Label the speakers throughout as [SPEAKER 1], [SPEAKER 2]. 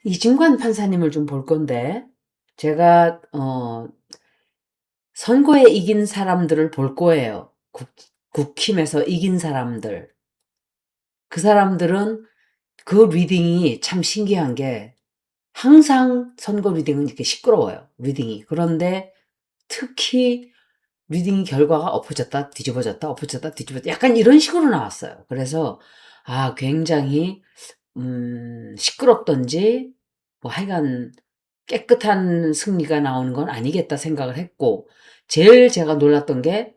[SPEAKER 1] 이진관 판사님을 좀 볼 건데, 제가, 선거에 이긴 사람들을 볼 거예요. 국힘에서 이긴 사람들. 그 사람들은 그 리딩이 참 신기한 게, 항상 선거 리딩은 이렇게 시끄러워요. 리딩이. 그런데 특히 리딩 결과가 엎어졌다, 뒤집어졌다, 엎어졌다, 뒤집어졌다. 약간 이런 식으로 나왔어요. 그래서, 굉장히, 시끄럽던지, 뭐 하여간 깨끗한 승리가 나오는 건 아니겠다 생각을 했고, 제일 제가 놀랐던 게,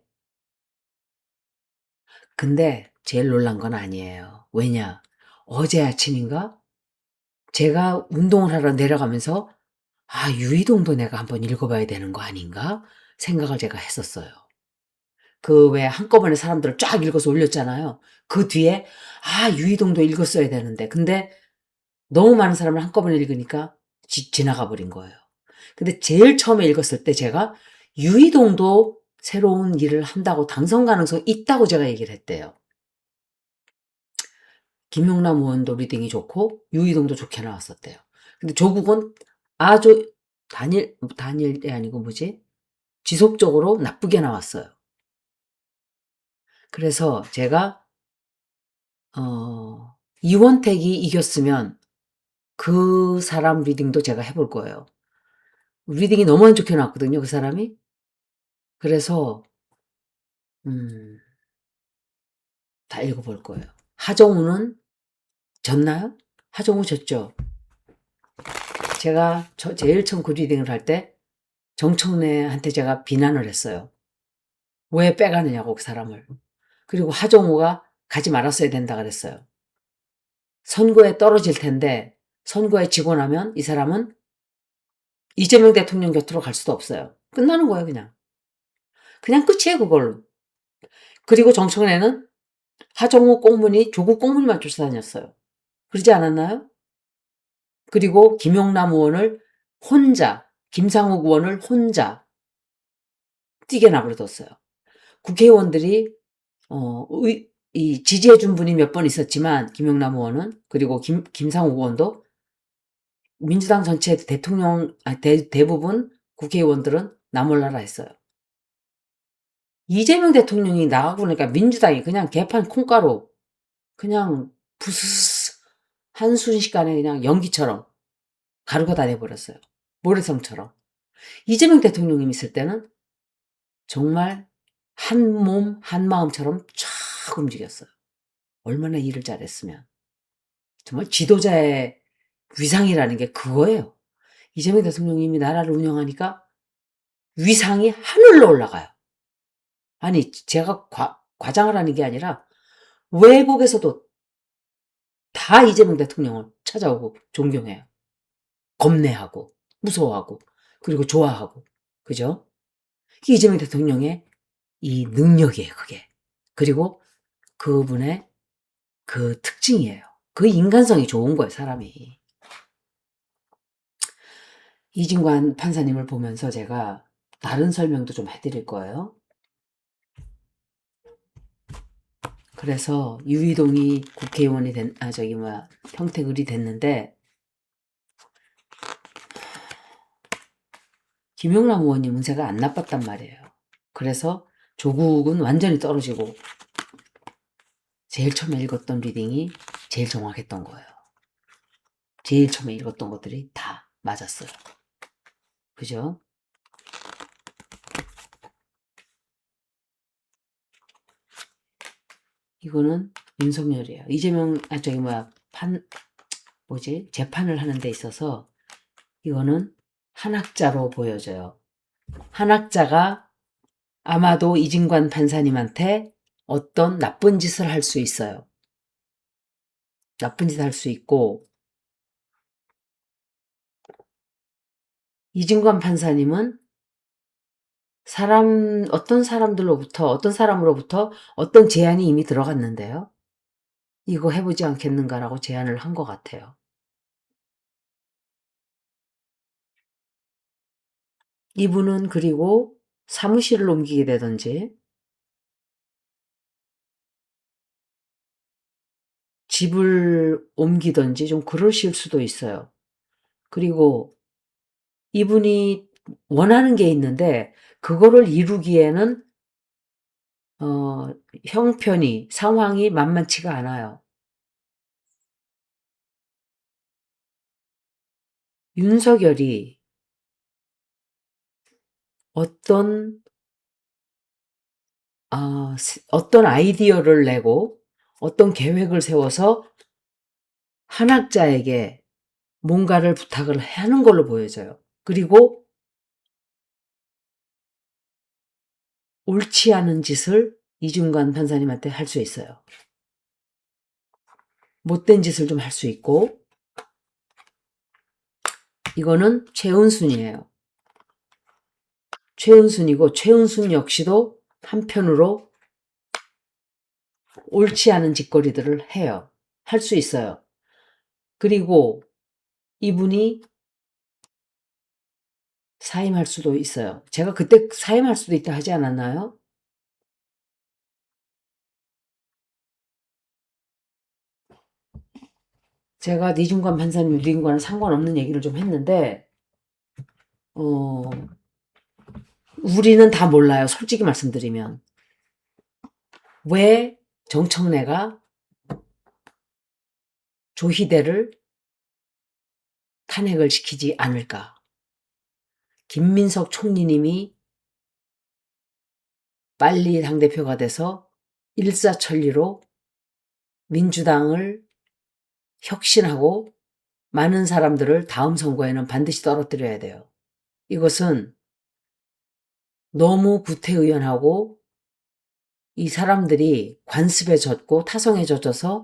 [SPEAKER 1] 근데 제일 놀란 건 아니에요. 왜냐? 어제 아침인가? 제가 운동을 하러 내려가면서, 유이동도 내가 한번 읽어봐야 되는 거 아닌가? 생각을 제가 했었어요. 그 왜 한꺼번에 사람들을 쫙 읽어서 올렸잖아요. 그 뒤에, 유이동도 읽었어야 되는데. 근데 너무 많은 사람을 한꺼번에 읽으니까 지나가 버린 거예요. 근데 제일 처음에 읽었을 때 제가 유이동도 새로운 일을 한다고 당선 가능성 있다고 제가 얘기를 했대요. 김용남 의원도 리딩이 좋고 유이동도 좋게 나왔었대요. 근데 조국은 아주 단일이 아니고 뭐지? 지속적으로 나쁘게 나왔어요. 그래서 제가 이원택이 이겼으면 그 사람 리딩도 제가 해볼 거예요. 리딩이 너무 안 좋게 나왔거든요, 그 사람이. 그래서 음, 다 읽어볼 거예요. 하정우는 졌나요? 하정우 졌죠. 제가 제일 처음 그 리딩을 할 때 정청래한테 제가 비난을 했어요. 왜 빼가느냐고 그 사람을. 그리고 하정우가 가지 말았어야 된다 그랬어요. 선거에 떨어질 텐데 선거에 지고 나면 이 사람은 이재명 대통령 곁으로 갈 수도 없어요. 끝나는 거예요, 그냥. 그냥 끝이에요, 그걸로. 그리고 정청래는 하정우 꽁무니, 조국 꽁무니만 쫓아다녔어요. 그러지 않았나요? 그리고 김용남 의원을 혼자, 김상욱 의원을 혼자 뛰게 나버려뒀어요. 국회의원들이 이 지지해준 분이 몇 번 있었지만 김용남 의원은 그리고 김상욱 의원도 민주당 전체 대부분 국회의원들은 나몰라라 했어요. 이재명 대통령이 나가고 나니까 민주당이 그냥 개판 콩가루 그냥 부스스 한순식간에 그냥 연기처럼 가루가 다 돼버렸어요. 모래성처럼. 이재명 대통령이 있을 때는 정말 한 몸, 한 마음처럼 쫙 움직였어요. 얼마나 일을 잘했으면. 정말 지도자의 위상이라는 게 그거예요. 이재명 대통령이 이미 나라를 운영하니까 위상이 하늘로 올라가요. 아니, 제가 과장을 하는 게 아니라 외국에서도 다 이재명 대통령을 찾아오고 존경해요. 겁내하고, 무서워하고, 그리고 좋아하고. 그죠? 이재명 대통령의 이 능력이에요, 그게. 그리고 그분의 그 특징이에요. 그 인간성이 좋은 거예요, 사람이. 이진관 판사님을 보면서 제가 다른 설명도 좀 해드릴 거예요. 그래서 유이동이 국회의원이 평택을이 됐는데, 김용남 의원님 운세가 안 나빴단 말이에요. 그래서 조국은 완전히 떨어지고, 제일 처음에 읽었던 리딩이 제일 정확했던 거예요. 제일 처음에 읽었던 것들이 다 맞았어요. 그죠? 이거는 윤석열이에요. 이재명, 재판을 하는 데 있어서 이거는 한학자로 보여져요. 한학자가 아마도 이진관 판사님한테 어떤 나쁜 짓을 할 수 있어요. 나쁜 짓을 할 수 있고, 이진관 판사님은 어떤 사람으로부터 어떤 제안이 이미 들어갔는데요. 이거 해보지 않겠는가라고 제안을 한 것 같아요. 이분은 그리고 사무실을 옮기게 되든지 집을 옮기든지 좀 그러실 수도 있어요. 그리고 이분이 원하는 게 있는데 그거를 이루기에는 형편이 상황이 만만치가 않아요. 윤석열이 어떤 어떤 아이디어를 내고 어떤 계획을 세워서 한 학자에게 뭔가를 부탁을 하는 걸로 보여져요. 그리고 옳지 않은 짓을 이중관 판사님한테 할 수 있어요. 못된 짓을 좀 할 수 있고, 이거는 최은순이에요. 최은순이고, 최은순 역시도 한편으로 옳지 않은 짓거리들을 해요. 할 수 있어요. 그리고 이분이 사임할 수도 있어요. 제가 그때 사임할 수도 있다 하지 않았나요? 제가 이중관 판사님, 유딩과는 상관없는 얘기를 좀 했는데, 어, 우리는 다 몰라요. 솔직히 말씀드리면. 왜 정청래가 조희대를 탄핵을 시키지 않을까? 김민석 총리님이 빨리 당대표가 돼서 일사천리로 민주당을 혁신하고 많은 사람들을 다음 선거에는 반드시 떨어뜨려야 돼요. 이것은 너무 구태의연하고 이 사람들이 관습에 젖고 타성에 젖어서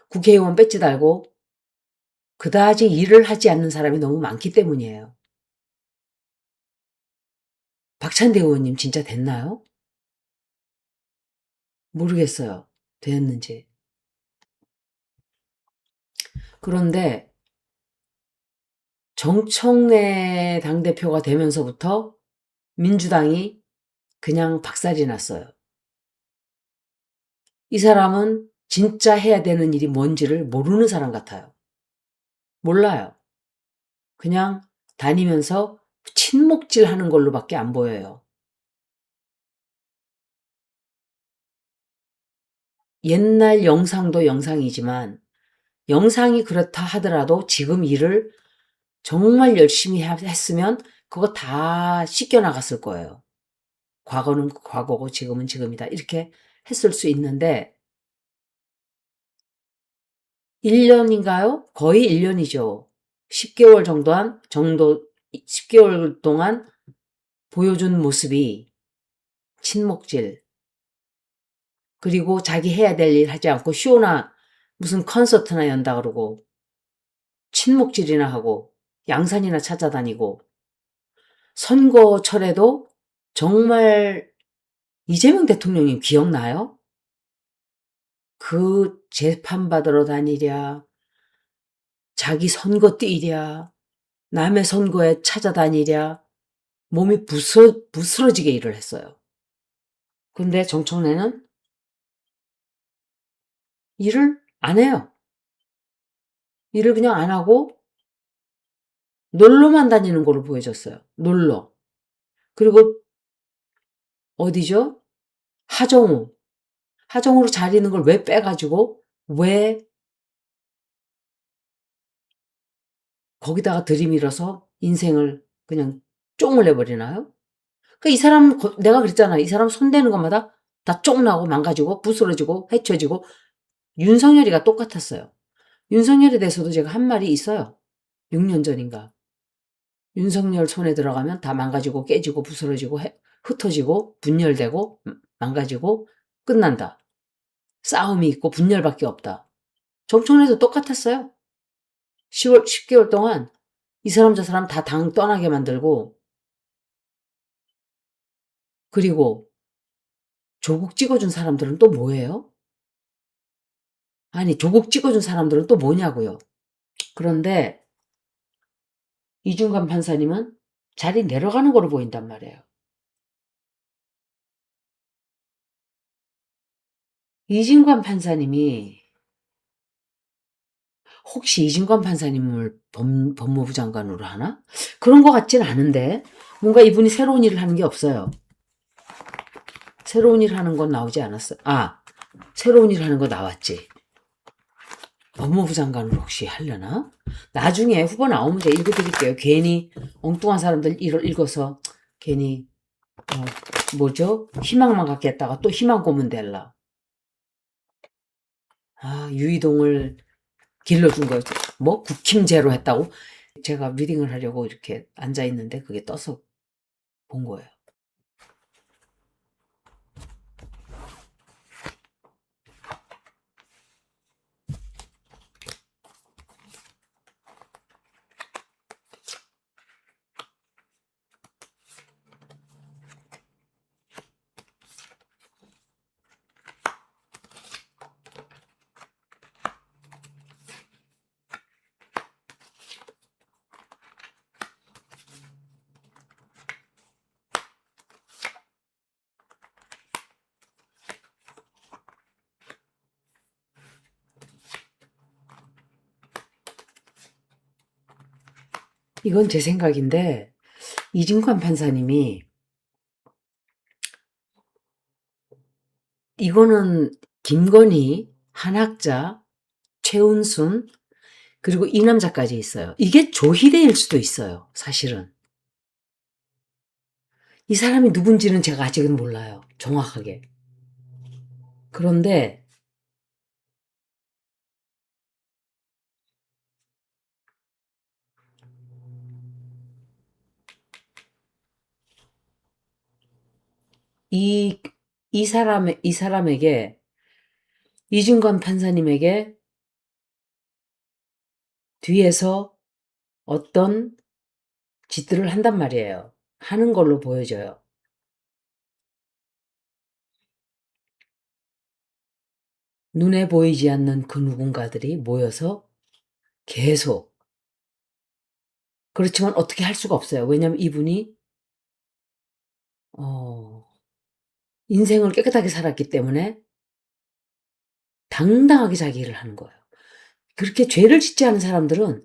[SPEAKER 1] 국회의원 배지 달고 그다지 일을 하지 않는 사람이 너무 많기 때문이에요. 박찬대 의원님 진짜 됐나요? 모르겠어요. 됐는지. 그런데 정청래 당대표가 되면서부터 민주당이 그냥 박살이 났어요. 이 사람은 진짜 해야 되는 일이 뭔지를 모르는 사람 같아요. 몰라요. 그냥 다니면서 친목질 하는 걸로밖에 안 보여요. 옛날 영상도 영상이지만 영상이 그렇다 하더라도 지금 일을 정말 열심히 했으면 그거 다 씻겨나갔을 거예요. 과거는 과거고 지금은 지금이다. 이렇게 했을 수 있는데 1년인가요? 거의 1년이죠. 10개월 정도 10개월 동안 보여준 모습이 친목질, 그리고 자기 해야 될 일 하지 않고 쇼나 무슨 콘서트나 연다 그러고 친목질이나 하고 양산이나 찾아다니고 선거철에도 정말 이재명 대통령님 기억나요? 그 재판받으러 다니랴, 자기 선거 뛰랴, 남의 선거에 찾아다니랴, 몸이 부스러지게 일을 했어요. 근데 정청래는 일을 안 해요. 일을 그냥 안 하고 놀러만 다니는 걸로 보여졌어요. 놀러. 그리고 어디죠? 하정우. 하정우로 잘 있는 걸 왜 빼가지고 왜 거기다가 들이밀어서 인생을 그냥 쫑을 내버리나요? 그 이 사람 내가 그랬잖아. 이 사람 손대는 것마다 다 쫑나고 망가지고 부스러지고 헤쳐지고 윤석열이가 똑같았어요. 윤석열에 대해서도 제가 한 말이 있어요. 6년 전인가. 윤석열 손에 들어가면 다 망가지고 깨지고 부스러지고 흩어지고 분열되고 망가지고 끝난다. 싸움이 있고 분열밖에 없다. 정청래도 똑같았어요. 10개월 동안 이 사람 저 사람 다 당 떠나게 만들고, 그리고 조국 찍어준 사람들은 또 뭐예요? 아니, 조국 찍어준 사람들은 또 뭐냐고요. 그런데 이중관 판사님은 자리 내려가는 거로 보인단 말이에요. 이중관 판사님이 혹시 이진관 판사님을 법무부 장관으로 하나? 그런 것 같진 않은데 뭔가 이분이 새로운 일을 하는 게 없어요. 새로운 일 하는 건 나오지 않았어. 새로운 일 하는 거 나왔지. 법무부 장관을 혹시 하려나? 나중에 후보 나오면 제가 읽어드릴게요. 괜히 엉뚱한 사람들 일을 읽어서 괜히 희망만 갖겠다가 또 희망 고문 될라. 유이동을 길러준 거지. 국힘제로 했다고? 제가 리딩을 하려고 이렇게 앉아있는데 그게 떠서 본 거예요. 이건 제 생각인데 이진관 판사님이 이거는 김건희, 한학자, 최은순 그리고 이 남자까지 있어요. 이게 조희대일 수도 있어요. 사실은. 이 사람이 누군지는 제가 아직은 몰라요. 정확하게. 그런데 이 사람에게 이진관 판사님에게 뒤에서 어떤 짓들을 한단 말이에요. 하는 걸로 보여져요. 눈에 보이지 않는 그 누군가들이 모여서 계속 그렇지만 어떻게 할 수가 없어요. 왜냐하면 이분이 인생을 깨끗하게 살았기 때문에 당당하게 자기 일을 하는 거예요. 그렇게 죄를 짓지 않은 사람들은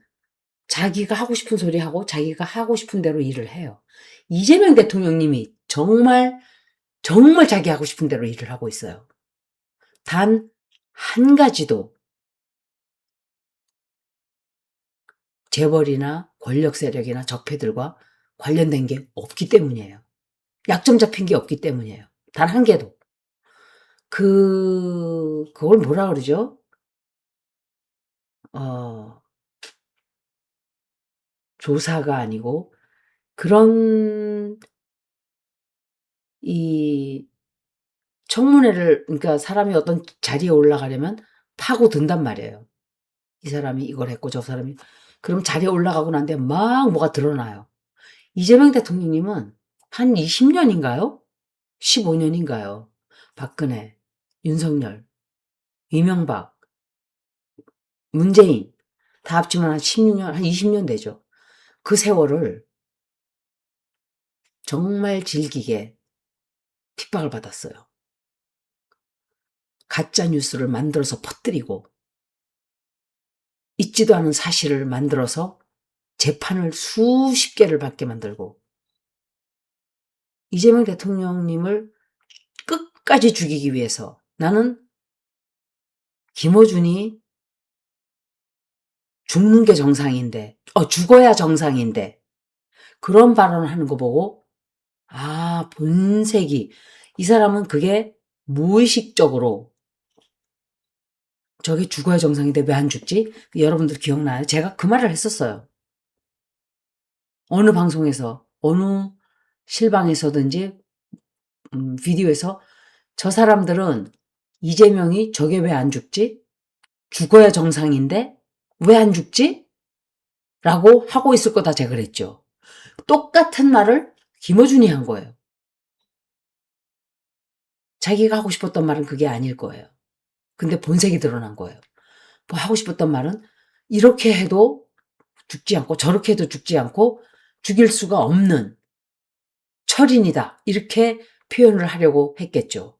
[SPEAKER 1] 자기가 하고 싶은 소리 하고 자기가 하고 싶은 대로 일을 해요. 이재명 대통령님이 정말 자기 하고 싶은 대로 일을 하고 있어요. 단 한 가지도 재벌이나 권력 세력이나 적폐들과 관련된 게 없기 때문이에요. 약점 잡힌 게 없기 때문이에요. 단 한 개도. 그걸 뭐라 그러죠? 조사가 아니고 그런 이 청문회를 그러니까 사람이 어떤 자리에 올라가려면 파고든단 말이에요. 이 사람이 이걸 했고 저 사람이 그럼 자리에 올라가고 난 뒤에 막 뭐가 드러나요. 이재명 대통령님은 한 20년인가요? 15년인가요? 박근혜, 윤석열, 이명박, 문재인 다 합치면 한 16년, 한 20년 되죠. 그 세월을 정말 질기게 핍박을 받았어요. 가짜 뉴스를 만들어서 퍼뜨리고 있지도 않은 사실을 만들어서 재판을 수십 개를 받게 만들고 이재명 대통령님을 끝까지 죽이기 위해서 나는 김어준이 죽는 게 정상인데 죽어야 정상인데 그런 발언을 하는 거 보고 본색이 이 사람은 그게 무의식적으로 저게 죽어야 정상인데 왜 안 죽지? 여러분들 기억나요? 제가 그 말을 했었어요. 어느 방송에서 어느 실방에서든지 비디오에서 저 사람들은 이재명이 저게 왜 안 죽지? 죽어야 정상인데 왜 안 죽지? 라고 하고 있을 거다 제가 그랬죠. 똑같은 말을 김어준이 한 거예요. 자기가 하고 싶었던 말은 그게 아닐 거예요. 근데 본색이 드러난 거예요. 뭐 하고 싶었던 말은 이렇게 해도 죽지 않고 저렇게 해도 죽지 않고 죽일 수가 없는 철인이다. 이렇게 표현을 하려고 했겠죠.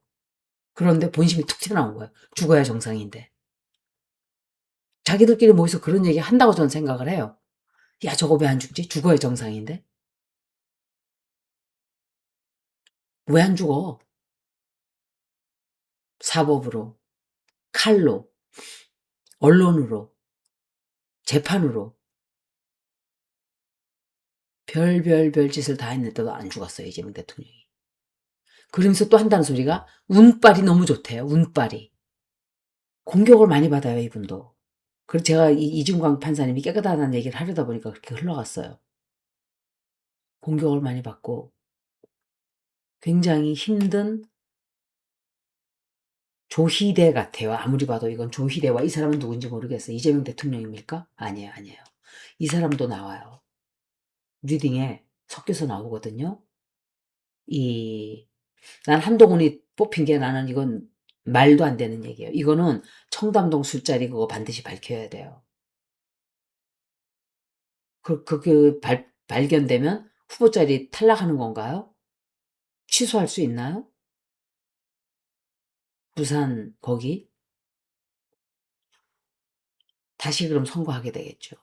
[SPEAKER 1] 그런데 본심이 툭 튀어나온 거예요. 죽어야 정상인데. 자기들끼리 모여서 그런 얘기 한다고 저는 생각을 해요. 야, 저거 왜 안 죽지? 죽어야 정상인데. 왜 안 죽어? 사법으로, 칼로, 언론으로, 재판으로 별별별 짓을 다 했는데도 안 죽었어요, 이재명 대통령이. 그러면서 또 한다는 소리가 운빨이 너무 좋대요. 운빨이. 공격을 많이 받아요, 이분도. 그래서 제가 이중광 판사님이 깨끗하다는 얘기를 하려다 보니까 그렇게 흘러갔어요. 공격을 많이 받고 굉장히 힘든 조희대 같아요. 아무리 봐도 이건 조희대와 이 사람은 누군지 모르겠어요. 이재명 대통령입니까? 아니에요, 아니에요. 이 사람도 나와요. 리딩에 섞여서 나오거든요. 난 한동훈이 뽑힌 게 나는 이건 말도 안 되는 얘기예요. 이거는 청담동 술자리 그거 반드시 밝혀야 돼요. 발견되면 후보 자리 탈락하는 건가요? 취소할 수 있나요? 부산 거기? 다시 그럼 선거하게 되겠죠.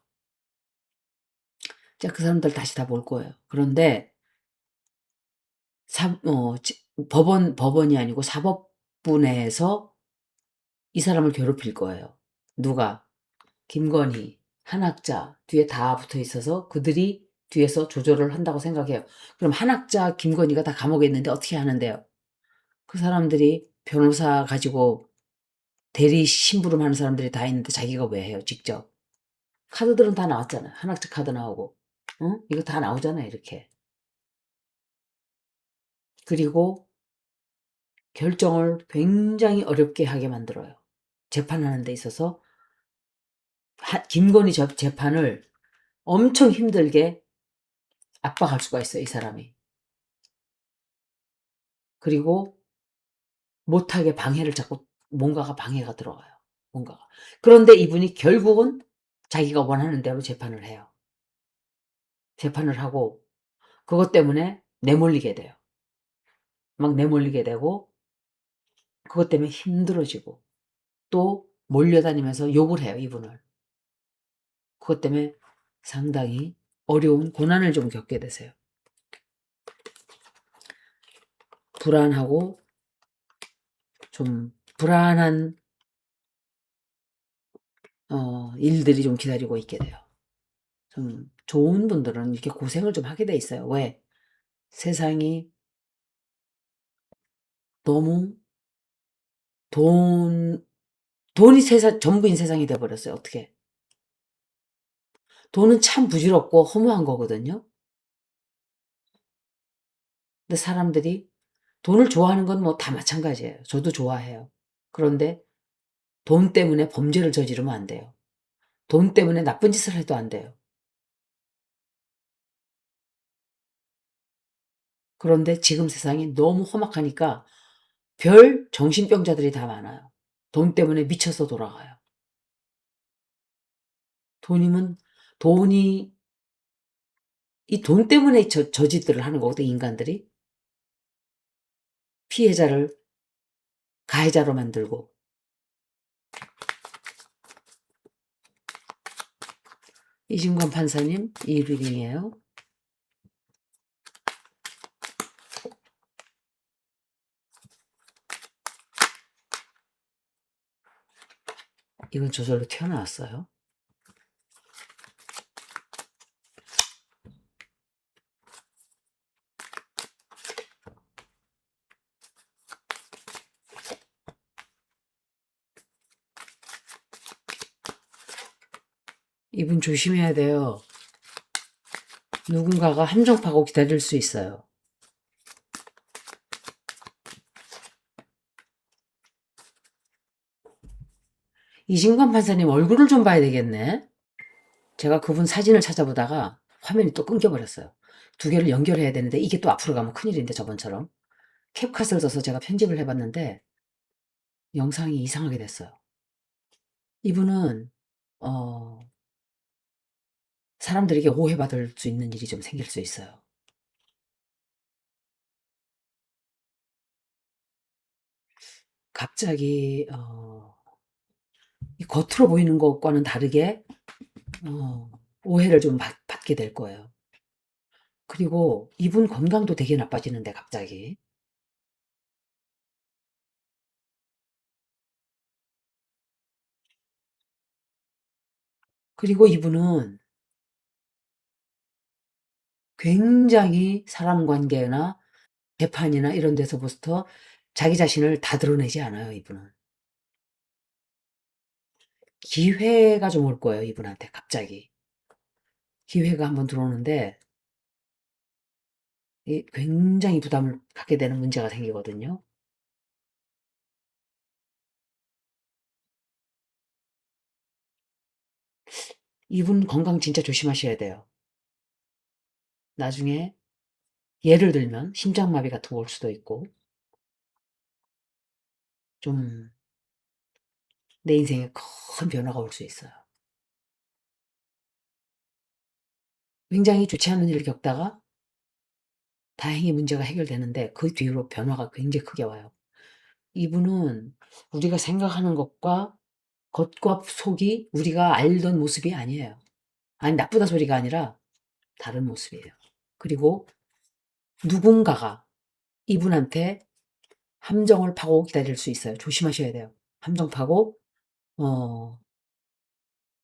[SPEAKER 1] 자, 그 사람들 다시 다 볼 거예요. 그런데 법원이 아니고 사법부내에서 이 사람을 괴롭힐 거예요. 누가? 김건희, 한학자 뒤에 다 붙어 있어서 그들이 뒤에서 조절을 한다고 생각해요. 그럼 한학자, 김건희가 다 감옥에 있는데 어떻게 하는데요? 그 사람들이 변호사 가지고 대리 심부름하는 사람들이 다 있는데 자기가 왜 해요, 직접? 카드들은 다 나왔잖아요. 한학자 카드 나오고. 응? 이거 다 나오잖아요, 이렇게. 그리고 결정을 굉장히 어렵게 하게 만들어요. 재판하는 데 있어서 김건희 재판을 엄청 힘들게 압박할 수가 있어요, 이 사람이. 그리고 못하게 방해를 자꾸 뭔가가 방해가 들어가요. 뭔가가. 그런데 이분이 결국은 자기가 원하는 대로 재판을 해요. 재판을 하고 그것 때문에 내몰리게 돼요. 막 내몰리게 되고 그것 때문에 힘들어지고 또 몰려다니면서 욕을 해요, 이분을. 그것 때문에 상당히 어려운 고난을 좀 겪게 되세요. 불안하고 좀 불안한 일들이 좀 기다리고 있게 돼요. 좀 좋은 분들은 이렇게 고생을 좀 하게 돼 있어요. 왜? 세상이 너무 돈 돈이 전부인 세상이 돼 버렸어요, 어떻게. 돈은 참 부질없고 허무한 거거든요. 근데 사람들이 돈을 좋아하는 건 뭐 다 마찬가지예요. 저도 좋아해요. 그런데 돈 때문에 범죄를 저지르면 안 돼요. 돈 때문에 나쁜 짓을 해도 안 돼요. 그런데 지금 세상이 너무 험악하니까 별 정신병자들이 다 많아요. 돈 때문에 미쳐서 돌아가요. 돈이면 돈이 이 돈 때문에 저짓들을 하는 거거든, 인간들이. 피해자를 가해자로 만들고. 이진관 판사님, 이 리딩이에요. 이건 저절로 튀어나왔어요. 이분 조심해야 돼요. 누군가가 함정 파고 기다릴 수 있어요. 이진관 판사님 얼굴을 좀 봐야 되겠네. 제가 그분 사진을 찾아보다가 화면이 또 끊겨버렸어요. 두 개를 연결해야 되는데 이게 또 앞으로 가면 큰일인데 저번처럼. 캡컷을 써서 제가 편집을 해봤는데 영상이 이상하게 됐어요. 이분은 어, 사람들에게 오해받을 수 있는 일이 좀 생길 수 있어요. 갑자기 이 겉으로 보이는 것과는 다르게 오해를 좀 받게 될 거예요. 그리고 이분 건강도 되게 나빠지는데 갑자기. 그리고 이분은 굉장히 사람 관계나 재판이나 이런 데서부터 자기 자신을 다 드러내지 않아요, 이분은. 기회가 좀 올 거예요, 이분한테 갑자기. 기회가 한번 들어오는데 굉장히 부담을 갖게 되는 문제가 생기거든요. 이분 건강 진짜 조심하셔야 돼요. 나중에 예를 들면 심장마비 같은 거 올 수도 있고 좀 내 인생에 큰 변화가 올 수 있어요. 굉장히 좋지 않은 일을 겪다가 다행히 문제가 해결되는데 그 뒤로 변화가 굉장히 크게 와요. 이분은 우리가 생각하는 것과 겉과 속이 우리가 알던 모습이 아니에요. 아니 나쁘다 소리가 아니라 다른 모습이에요. 그리고 누군가가 이분한테 함정을 파고 기다릴 수 있어요. 조심하셔야 돼요. 함정 파고 어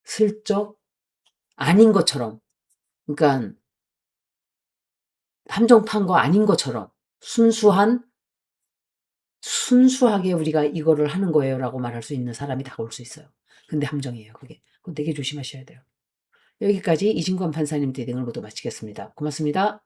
[SPEAKER 1] 슬쩍 아닌 것처럼 그러니깐 함정 판 거 아닌 것처럼 순수한 순수하게 우리가 "이거를 하는 거예요."라고 말할 수 있는 사람이 다가올 수 있어요. 근데 함정이에요 그게. 그거 되게 조심하셔야 돼요. 여기까지 이진관 판사님 리딩을 모두 마치겠습니다. 고맙습니다.